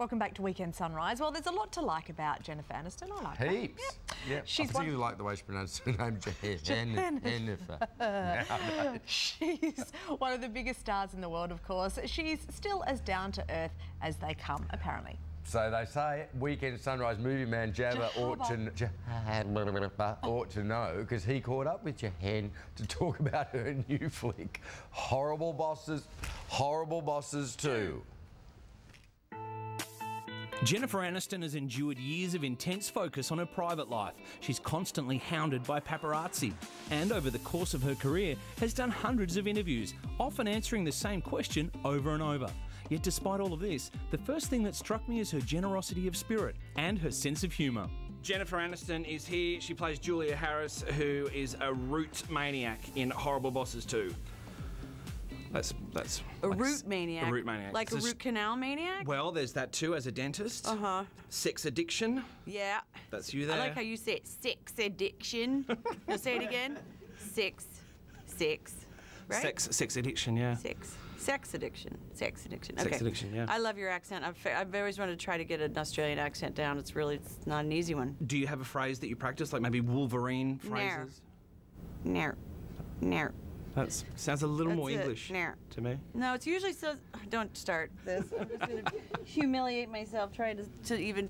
Welcome back to Weekend Sunrise. Well, there's a lot to like about Jennifer Aniston. I like her. Heaps. Yeah. I particularly like the way she pronounced her name, Jennifer. She's one of the biggest stars in the world, of course. She's still as down to earth as they come, apparently. So they say Weekend Sunrise movie man Jabba ought to know, because he caught up with Jahan to talk about her new flick, Horrible Bosses 2. Jennifer Aniston has endured years of intense focus on her private life. She's constantly hounded by paparazzi and over the course of her career has done hundreds of interviews, often answering the same question over and over. Yet despite all of this, the first thing that struck me is her generosity of spirit and her sense of humour. Jennifer Aniston is here. She plays Julia Harris, who is a root maniac in Horrible Bosses 2. That's a root maniac. A root maniac. Like a root canal maniac? Well, there's that too as a dentist. Uh-huh. Sex addiction. Yeah. That's you there. I like how you say it. Sex addiction. Now say it again. Sex, right? Sex addiction, yeah. Sex addiction. Sex addiction. Okay. Sex addiction, yeah. I love your accent. I've always wanted to try to get an Australian accent down. It's not an easy one. Do you have a phrase that you practice, like maybe Wolverine phrases? Nair. That sounds a little more English to me. No, it's usually so. Don't start this. I'm just going to humiliate myself trying to even.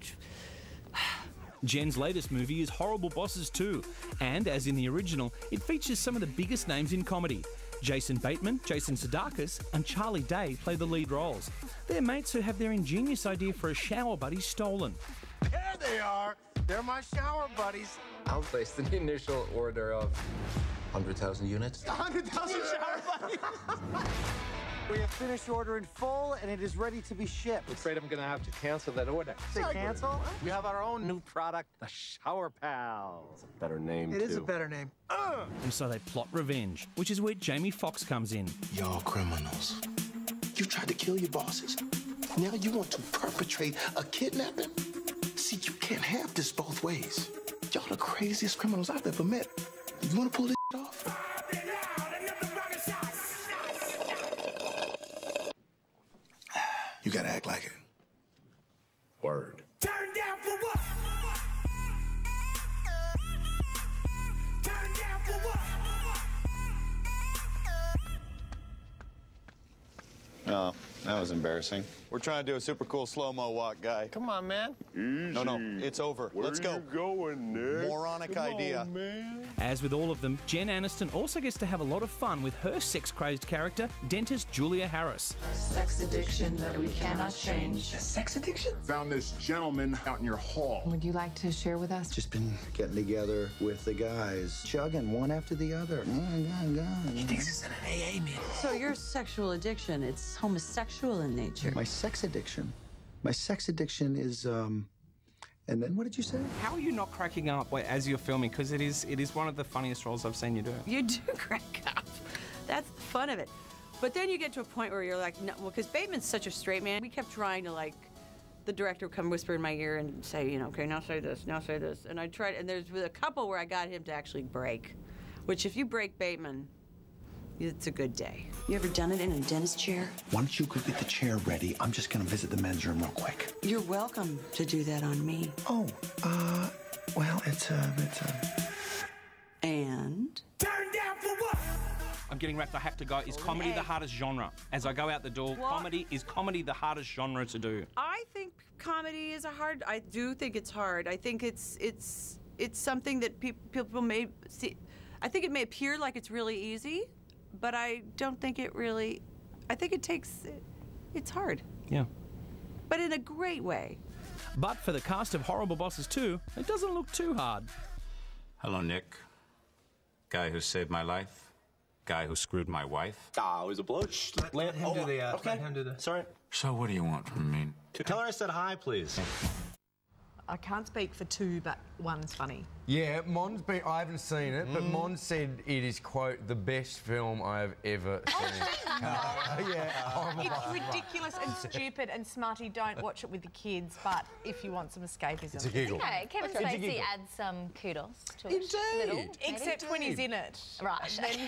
Jen's latest movie is Horrible Bosses 2, and as in the original, it features some of the biggest names in comedy. Jason Bateman, Jason Sudeikis, and Charlie Day play the lead roles. They're mates who have their ingenious idea for a shower buddy stolen. There they are. They're my shower buddies. I'll place the initial order of 100,000 units. 100,000 shower buddies. We have finished order in full, and it is ready to be shipped. I'm afraid I'm going to have to cancel that order. Say cancel? We have our own new product, the Shower Pals. It's a better name, It is a better name. And so they plot revenge, which is where Jamie Foxx comes in. Y'all criminals. You tried to kill your bosses. Now you want to perpetrate a kidnapping? See, you can't have this both ways. Y'all the craziest criminals I've ever met. You want to pull this off? You gotta act like it. Word. Turn down for what? Turn down for what? Oh, that was embarrassing. We're trying to do a super cool slow-mo walk, guy. Come on, man. Easy. No, it's over. Let's go. Where you going, Nick? Moronic idea. On, man. As with all of them, Jen Aniston also gets to have a lot of fun with her sex-crazed character, dentist Julia Harris. Sex addiction that we cannot change. A sex addiction? Found this gentleman out in your hall. Would you like to share with us? Just been getting together with the guys, chugging one after the other. He thinks it's an AA meeting. So your sexual addiction, it's homosexual in nature. My sex addiction. My sex addiction is, and then what did you say? How are you not cracking up as you're filming? Because it is one of the funniest roles I've seen you do. You do crack up. That's the fun of it. But then you get to a point where you're like, no, well, because Bateman's such a straight man. We kept trying to, like, the director would come whisper in my ear and say, you know, okay, now say this, now say this. And I tried, and there's a couple where I got him to actually break, which if you break Bateman, it's a good day. You ever done it in a dentist chair? Why don't you go get the chair ready? I'm just gonna visit the men's room real quick. You're welcome to do that on me. Oh, well, it's And? Turn down for what? I'm getting wrapped. I have to go. Is comedy the hardest genre? As I go out the door, is comedy the hardest genre to do? I think comedy is I do think it's hard. I think it's something that people may see. I think it may appear like it's really easy, but I don't think it really. I think it's hard. Yeah. But in a great way. But for the cast of Horrible Bosses 2, it doesn't look too hard. Hello, Nick. Guy who saved my life. Guy who screwed my wife. Ah, it was a blow. Let him do the, okay. Let him do the... Sorry. So what do you want from me? Tell her I said hi, please. I can't speak for two, but one's funny. Yeah, I haven't seen it, but Mon said it is, quote, the best film I have ever seen. It's ridiculous and stupid and smarty. Don't watch it with the kids, but if you want some escapism. It's a giggle. Okay, Kevin Spacey adds some kudos to it. Indeed. Except when he's in it. Right. Then...